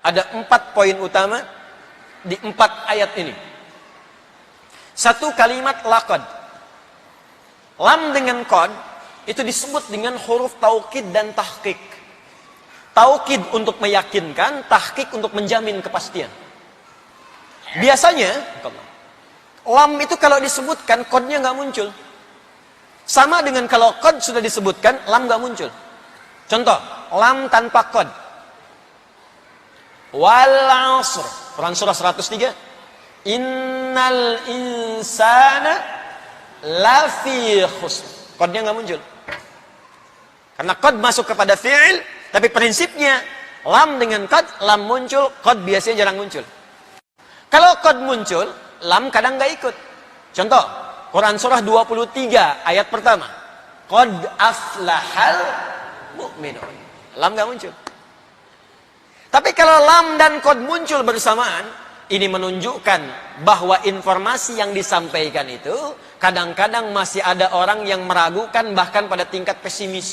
Ada 4 poin utama di 4 ayat ini. Satu, kalimat laqad. Lam dengan qad itu disebut dengan huruf taukid dan tahqiq. Taukid untuk meyakinkan, tahqiq untuk menjamin kepastian. Biasanya lam itu kalau disebutkan qadnya nggak muncul. Sama dengan kalau qad sudah disebutkan, lam nggak muncul. Contoh, lam tanpa qad. Wal 'asr. Quran surah 103. Innal insana lafi khusr. Qadnya nggak muncul. Karena qad masuk kepada fi'il, tapi prinsipnya lam dengan qad, lam muncul, qad biasanya jarang muncul. Kalau qad muncul, lam kadang nggak ikut. Contoh, Quran surah 23 ayat pertama. Qad aflahal mu'minun. Lam nggak muncul. Tapi kalau lam dan qad muncul bersamaan, ini menunjukkan bahwa informasi yang disampaikan itu kadang-kadang masih ada orang yang meragukan, bahkan pada tingkat pesimis.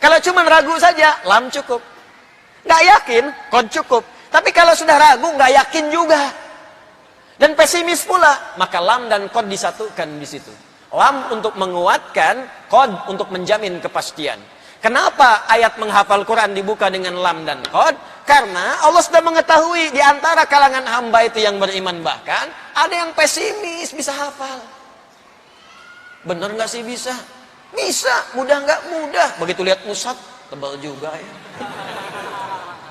Kalau cuma ragu saja, lam cukup. Nggak yakin, qad cukup. Tapi kalau sudah ragu, nggak yakin juga. Dan pesimis pula, maka lam dan qad disatukan di situ. Lam untuk menguatkan, qad untuk menjamin kepastian. Kenapa ayat menghafal Quran dibuka dengan lam dan qad? Karena Allah sudah mengetahui di antara kalangan hamba itu yang beriman, bahkan ada yang pesimis bisa hafal. Benar nggak sih bisa? Bisa. Mudah nggak? Mudah. Begitu lihat musab, tebal juga ya.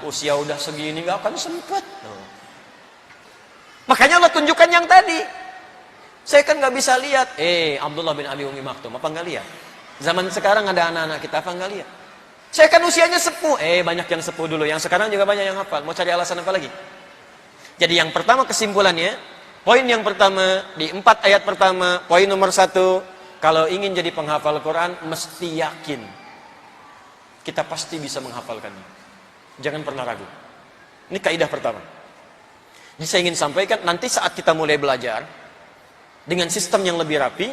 Usia udah segini nggak akan sempat. Makanya Allah tunjukkan yang tadi. Saya kan nggak bisa lihat. Abdullah bin Abi Umi Maktum, apa nggak lihat? Zaman sekarang ada anak-anak kita, apa nggak lihat? Saya kan usianya sepuh. Banyak yang sepuh dulu. Yang sekarang juga banyak yang hafal. Mau cari alasan apa lagi? Jadi yang pertama kesimpulannya, poin yang pertama, di 4 ayat pertama, poin nomor 1, kalau ingin jadi penghafal Quran, mesti yakin. Kita pasti bisa menghafalkannya. Jangan pernah ragu. Ini kaidah pertama. Jadi saya ingin sampaikan, nanti saat kita mulai belajar, dengan sistem yang lebih rapi,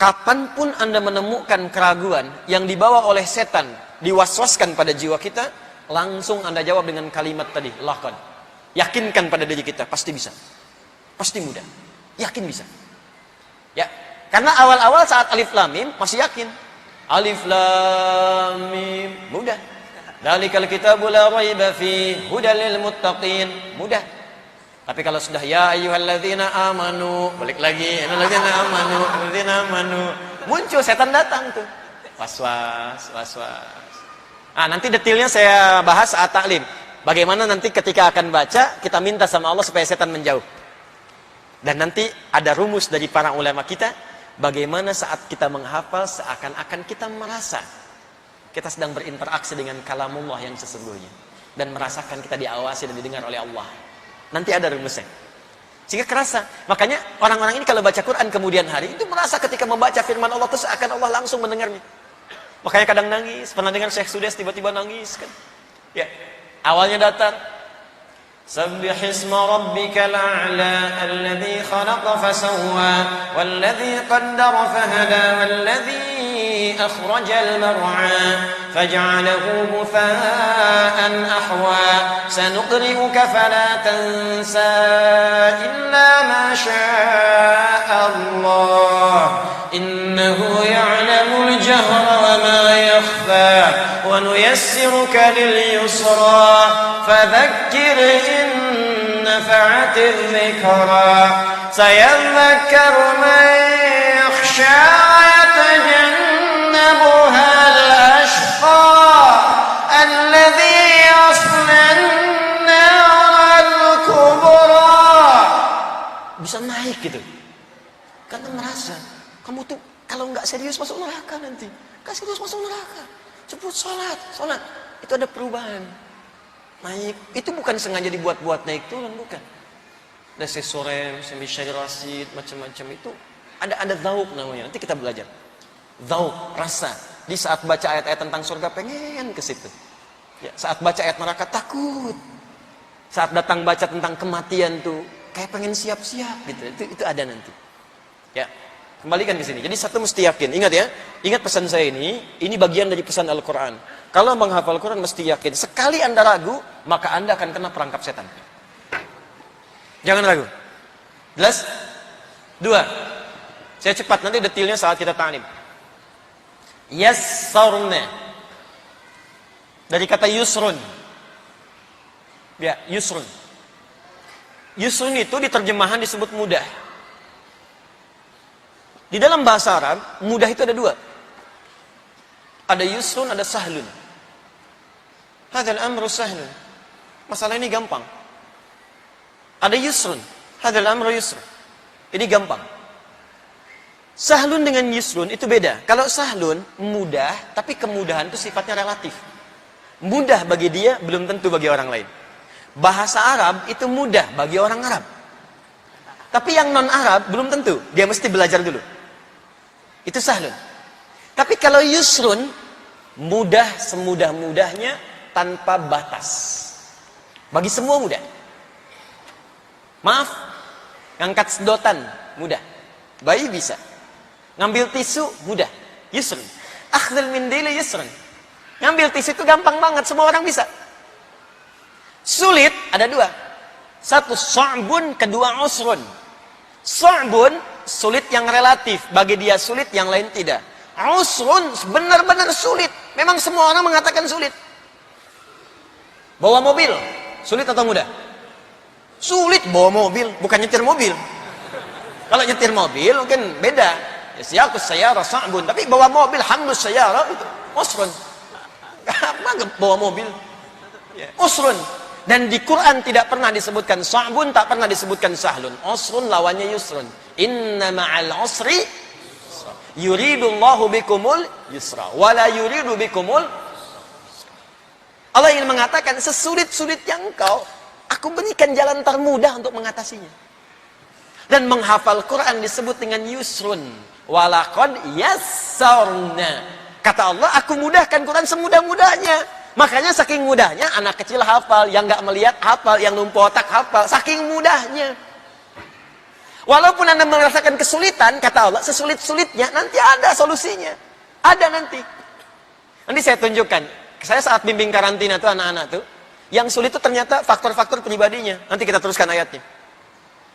kapanpun Anda menemukan keraguan yang dibawa oleh setan, diwaswaskan pada jiwa kita, langsung Anda jawab dengan kalimat tadi, laqad. Yakinkan pada diri kita, pasti bisa. Pasti mudah. Yakin bisa. Ya, karena awal-awal saat alif lam mim masih yakin. Alif lam mim, mudah. Dzalikal kitabu la raiba fi hudal lil muttaqin, mudah. Tapi kalau sudah ya ayyuhalladzina amanu, balik lagi, alladzina amanu, muncul setan datang tuh. Waswas. Ah, nanti detailnya saya bahas saat taklim. Bagaimana nanti ketika akan baca, kita minta sama Allah supaya setan menjauh. Dan nanti ada rumus dari para ulama kita, bagaimana saat kita menghafal seakan-akan kita merasa kita sedang berinteraksi dengan kalamullah yang sesungguhnya, dan merasakan kita diawasi dan didengar oleh Allah. Nanti ada rumusnya. Sehingga kerasa. Makanya orang-orang ini kalau baca Quran kemudian hari itu merasa ketika membaca firman Allah itu seakan Allah langsung mendengarnya. Makanya kadang nangis. Pernah dengar Syekh Sudes tiba-tiba nangis kan? Ya. Awalnya datar. Sabbihisma rabbikal a'la alladhi khalaqa fasawwa walladhi qaddara fahada walladhi akhrajal mar'a فجعله غثاء أحوى سنقرئك فلا تنسى إلا ما شاء الله إنه يعلم الجهر وما يخفى ونيسرك لليسرى فذكر إن نفعت الذكرى سيذكر من يخشى ويتجنبها الذي يصلى النار الكبرى. Bisa naik gitu. Karena merasa kamu tuh kalau nggak serius masuk neraka nanti. Nggak serius masuk neraka. Cepet sholat. Itu ada perubahan. Naik. Itu bukan sengaja dibuat-buat naik turun, bukan. Ada sesorem, semisyair rasid, macam-macam itu. Ada zauk namanya. Nanti kita belajar. Zauk, rasa. Di saat baca ayat-ayat tentang surga pengen ke situ. Ya, saat baca ayat neraka takut. Saat datang baca tentang kematian tuh kayak pengen siap-siap gitu. Itu ada nanti. Ya, kembalikan ke sini. Jadi satu mesti yakin. Ingat ya, ingat pesan saya ini bagian dari pesan Al-Qur'an. Kalau menghafal Quran mesti yakin. Sekali Anda ragu, maka Anda akan kena perangkap setan. Jangan ragu. Jelas? 2. Saya cepat, nanti detailnya saat kita ta'lim. Yassarna. Dari kata yusrun. Ya, yusrun. Yusrun itu di terjemahan disebut mudah. Di dalam bahasa Arab, mudah itu ada 2. Ada yusrun, ada sahlun. Hadzal amru sahlun. Masalah ini gampang. Ada yusrun. Hadzal amru yusrun. Ini gampang. Sahlun dengan yusrun itu beda. Kalau sahlun, mudah, tapi kemudahan itu sifatnya relatif. Mudah bagi dia, belum tentu bagi orang lain. Bahasa Arab itu mudah bagi orang Arab. Tapi yang non-Arab, belum tentu. Dia mesti belajar dulu. Itu sahlun. Tapi kalau yusrun, mudah semudah-mudahnya tanpa batas. Bagi semua mudah. Maaf, ngangkat sedotan, mudah. Bayi bisa. Ngambil tisu, mudah. Yusrun. Akhdhal mindili yusrun. Ngambil tisu itu gampang banget, semua orang bisa. Sulit, ada 2. 1, sa'bun, kedua usrun. Sa'bun, sulit yang relatif. Bagi dia sulit, yang lain tidak. Usrun, benar-benar sulit. Memang semua orang mengatakan sulit. Bawa mobil, sulit atau mudah? Sulit bawa mobil, bukan nyetir mobil. Kalau nyetir mobil mungkin beda. Siyakus sayyara sa'bun, tapi bawa mobil hamdus sayyara itu usrun. Apa bawa mobil? Usrun. Dan di Quran tidak pernah disebutkan sa'bun, tak pernah disebutkan sahlun. Usrun lawannya yusrun. Inna ma'al usri yuridullahu bikumul yusra wala yuridu bikumul. Allah ingin mengatakan sesulit-sulit yang engkau, aku berikan jalan termudah untuk mengatasinya. Dan menghafal Quran disebut dengan yusrun. Walaqad yassarna. Kata Allah, aku mudahkan Quran semudah-mudahnya. Makanya saking mudahnya, anak kecil hafal, yang nggak melihat hafal, yang lumpuh otak hafal. Saking mudahnya. Walaupun Anda merasakan kesulitan, kata Allah, sesulit-sulitnya, nanti ada solusinya. Ada nanti. Nanti saya tunjukkan. Saya saat bimbing karantina tuh anak-anak tuh, yang sulit itu ternyata faktor-faktor pribadinya. Nanti kita teruskan ayatnya.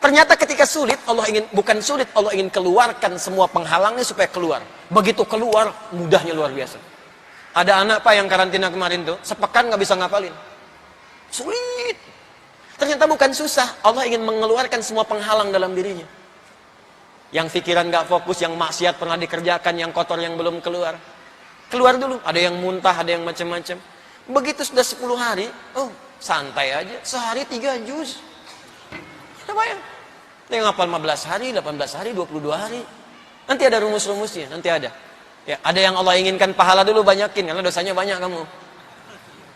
Ternyata ketika sulit, Allah ingin, bukan sulit, Allah ingin keluarkan semua penghalangnya supaya keluar. Begitu keluar, mudahnya luar biasa. Ada anak Pak yang karantina kemarin tuh, sepekan nggak bisa ngapalin. Sulit. Ternyata bukan susah, Allah ingin mengeluarkan semua penghalang dalam dirinya. Yang pikiran nggak fokus, yang maksiat pernah dikerjakan, yang kotor yang belum keluar. Keluar dulu, ada yang muntah, ada yang macam-macam. Begitu sudah 10 hari, oh santai aja, sehari 3 juz. Apa ya? Ada yang ngapal 15 hari, 18 hari, 22 hari. Nanti ada rumus-rumusnya, nanti ada. Ya, ada yang Allah inginkan pahala dulu banyakin, karena dosanya banyak kamu.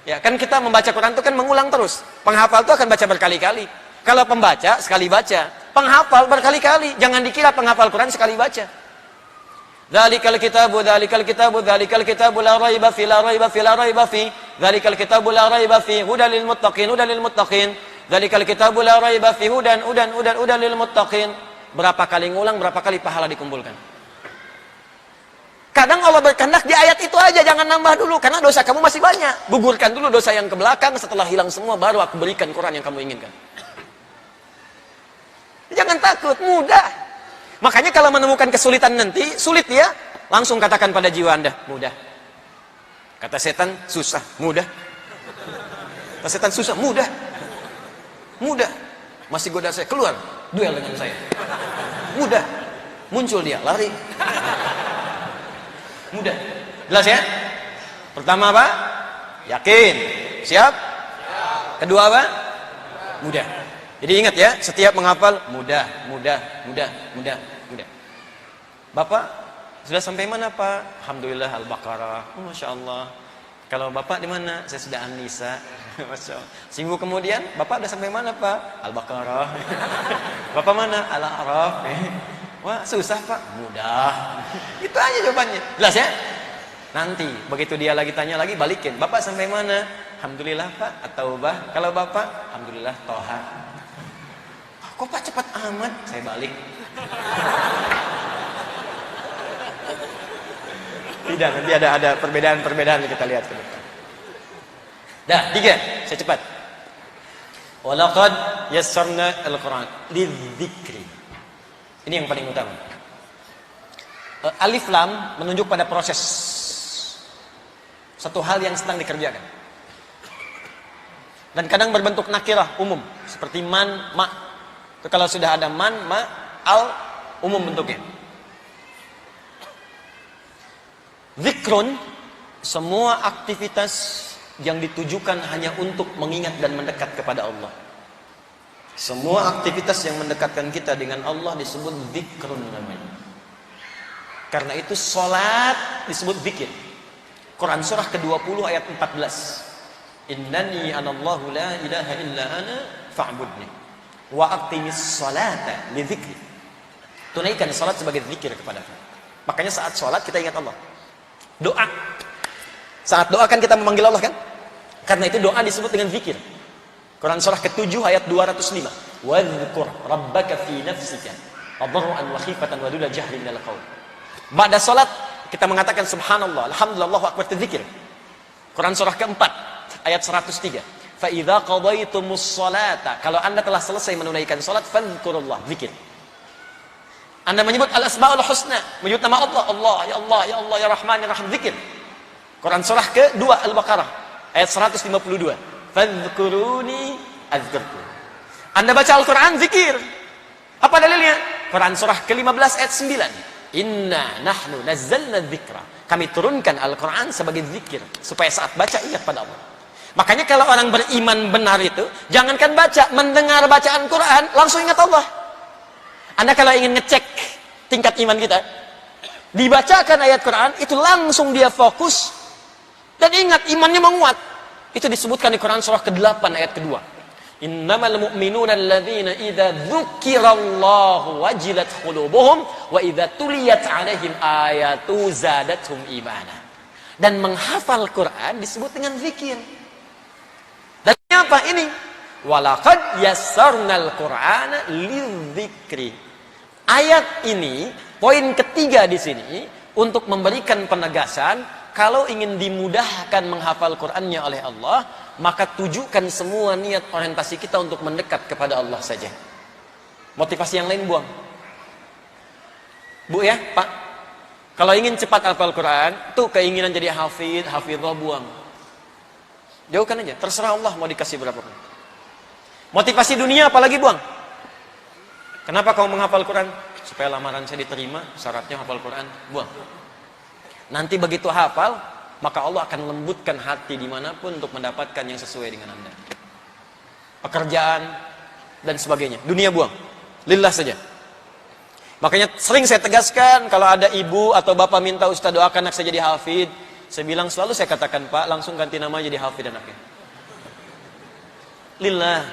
Ya, kan kita membaca Quran itu kan mengulang terus. Penghafal itu akan baca berkali-kali. Kalau pembaca, sekali baca. Penghafal berkali-kali. Jangan dikira penghafal Quran sekali baca. Dzalikal kitabu, dzalikal kitabu, dzalikal kitabu la raiba fi, la raiba fi, la raiba fi. Dzalikal kitabu la raiba fi, hudal lil muttaqin, hudal lil muttaqin. Dzalikal kitabu la raiba fi, hudan lil muttaqin. Berapa kali ngulang, berapa kali pahala dikumpulkan. Kadang Allah berkehendak di ayat itu aja, jangan nambah dulu, karena dosa kamu masih banyak. Gugurkan dulu dosa yang ke belakang, setelah hilang semua, baru aku berikan Quran yang kamu inginkan. Jangan takut, mudah. Makanya kalau menemukan kesulitan nanti, sulit ya, langsung katakan pada jiwa Anda, mudah. Kata setan, susah, mudah. Kata setan, susah, mudah. Mudah. Masih goda saya, keluar, duel dengan saya. Mudah. Muncul dia, lari. Mudah. Jelas ya? Pertama apa? Yakin. Siap? Kedua apa? Mudah. Jadi ingat ya, setiap menghafal mudah. Bapak sudah sampai mana Pak? Alhamdulillah Al-Baqarah. Oh, Masya Allah. Kalau Bapak di mana? Saya sudah An-Nisa. Masya Allah. Seminggu kemudian, Bapak sudah sampai mana Pak? Al-Baqarah. Bapak mana? Al-A'raf. Wah, susah Pak. Mudah. Itu aja jawabannya. Jelas ya? Nanti, begitu dia lagi tanya lagi, balikin. Bapak sampai mana? Alhamdulillah Pak. At-Taubah. Kalau Bapak, Alhamdulillah Toha. Kok Pak cepat amat? Saya balik. Tidak, nanti ada perbedaan-perbedaan yang kita lihat ke depan. Dah, 3. Saya cepat. Walaqad yassarna al-Qur'an lidzikri. Ini yang paling utama. Alif lam menunjuk pada proses. Satu hal yang sedang dikerjakan. Dan kadang berbentuk nakirah umum, seperti man, ma. Itu kalau sudah ada man, ma, al, umum bentuknya. Zikrun, semua aktivitas yang ditujukan hanya untuk mengingat dan mendekat kepada Allah. Semua aktivitas yang mendekatkan kita dengan Allah disebut zikrun namanya. Karena itu salat disebut zikir. Quran surah ke-20 ayat 14. Innani anallahu la ilaha illa ana fa'budni wa aqimis salata li dzikri. Tunaikan salat sebagai zikir kepadaku. Makanya saat salat kita ingat Allah. Doa. Saat doa kan kita memanggil Allah kan? Karena itu doa disebut dengan zikir. Quran surah ke-7 ayat 205. Wadhkur rabbaka fi nafsika tadarruan wa khifatan wa duna jahri minal qaul. Ba'da salat kita mengatakan subhanallah, alhamdulillah, Allahu akbar, zikir. Quran surah ke-4 ayat 103. Fa idza qadaytumus salata, kalau Anda telah selesai menunaikan salat, fadhkurullah, zikir. Anda menyebut al-asmaul husna, menyebut nama Allah, Allah, ya Allah, ya Allah, ya Rahman, ya Rahim, zikir. Quran surah ke-2 Al-Baqarah ayat 152. Fadhkuruni azkurkum. Anda baca Al-Quran, zikir. Apa dalilnya? Quran surah ke-15 ayat 9. Inna nahnu nazzalna dzikra. Kami turunkan Al-Quran sebagai zikir, supaya saat baca ingat pada Allah. Makanya kalau orang beriman benar itu, jangankan baca, mendengar bacaan Quran langsung ingat Allah. Anda kalau ingin ngecek tingkat iman kita, dibacakan ayat Quran itu langsung dia fokus dan ingat, imannya menguat. Itu disebutkan di Quran surah ke-8 ayat kedua. Innamal mu'minuna alladzina idza dzukirallahu wajilat qulubuhum wa idza tuliyat 'alaihim ayatu zadatuhum imana. Dan menghafal Quran disebut dengan zikir. Dan apa ini? Walaqad yassarnal Qur'ana lidzikri. Ayat ini poin ketiga di sini untuk memberikan penegasan kalau ingin dimudahkan menghafal Qur'annya oleh Allah, maka tujukan semua niat orientasi kita untuk mendekat kepada Allah saja. Motivasi yang lain buang. Bu ya, Pak. Kalau ingin cepat hafal Quran, tuh keinginan jadi hafidhah buang. Jauhkan aja, terserah Allah mau dikasih berapa pun. Motivasi dunia apalagi buang. Kenapa kau menghafal Quran? Supaya lamaran saya diterima, syaratnya hafal Quran, buang. Nanti begitu hafal, maka Allah akan lembutkan hati dimanapun untuk mendapatkan yang sesuai dengan Anda. Pekerjaan dan sebagainya. Dunia buang. Lillah saja. Makanya sering saya tegaskan, kalau ada ibu atau bapak minta Ustaz doakan anak saya jadi hafid, saya bilang selalu saya katakan, Pak, langsung ganti nama jadi hafid anaknya. Lillah.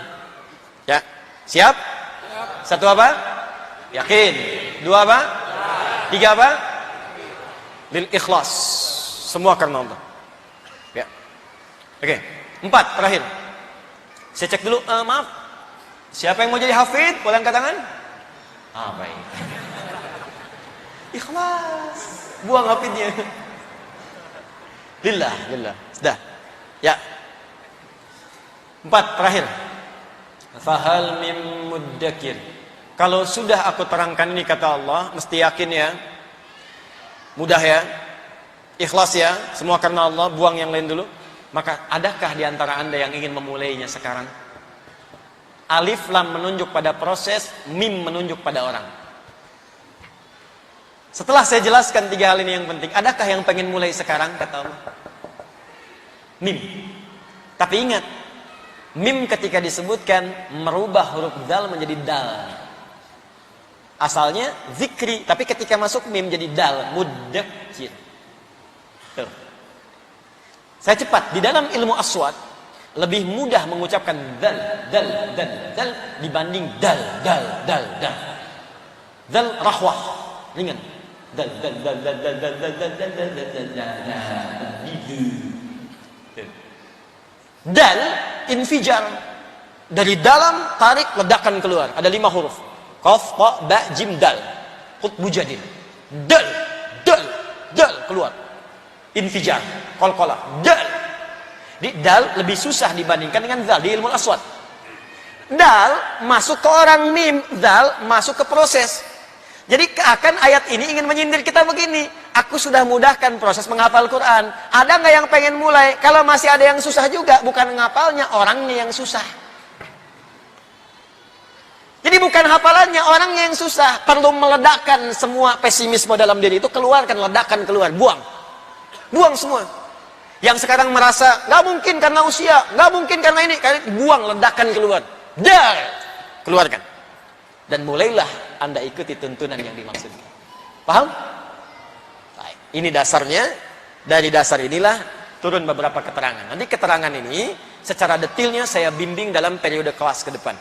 Ya. Siap? Satu apa? Yakin. Dua apa? Tiga apa? Lil ikhlas. Semua karena Allah. Ya. Oke. 4 terakhir. Saya cek dulu. Maaf. Siapa yang mau jadi hafid? Boleh angkat tangan? Baik. Ikhlas. Buang hafidnya. Lillah. Sudah. Ya. 4 terakhir. Fahal mim muddakir. Kalau sudah aku terangkan ini kata Allah, mesti yakin ya. Mudah ya, ikhlas ya, semua karena Allah, buang yang lain dulu. Maka adakah di antara Anda yang ingin memulainya sekarang? Alif lam menunjuk pada proses, mim menunjuk pada orang. Setelah saya jelaskan 3 hal ini yang penting, adakah yang pengen mulai sekarang kata Allah? Mim. Tapi ingat, mim ketika disebutkan merubah huruf dal menjadi dal. Asalnya zikri, tapi ketika masuk mim jadi dal, muddakir. Tuh. Saya cepat, di dalam ilmu aswad lebih mudah mengucapkan dal dibanding dal. Dal rahwah, ringan. Dal. Dal infijar, dari dalam tarik ledakan keluar. Ada 5 huruf. Qaf, qa, ba, jim, dal. Qutbu jadil. Dal keluar. Infijar, qalqalah. Dal. Di dal lebih susah dibandingkan dengan zal di ilmu aswad. Dal masuk ke orang mim, zal masuk ke proses. Jadi akan ayat ini ingin menyindir kita begini. Aku sudah mudahkan proses menghafal Quran. Ada nggak yang pengen mulai? Kalau masih ada yang susah juga, bukan ngapalnya, orangnya yang susah. Jadi bukan hafalannya, orangnya yang susah. Perlu meledakkan semua pesimisme dalam diri itu, keluarkan, ledakan keluar, buang. Buang semua. Yang sekarang merasa, nggak mungkin karena usia, nggak mungkin karena ini, buang, ledakan keluar. Dar, keluarkan. Dan mulailah Anda ikuti tuntunan yang dimaksudkan. Paham? Baik. Ini dasarnya. Dari dasar inilah turun beberapa keterangan. Nanti keterangan ini secara detailnya saya bimbing dalam periode kelas ke depan.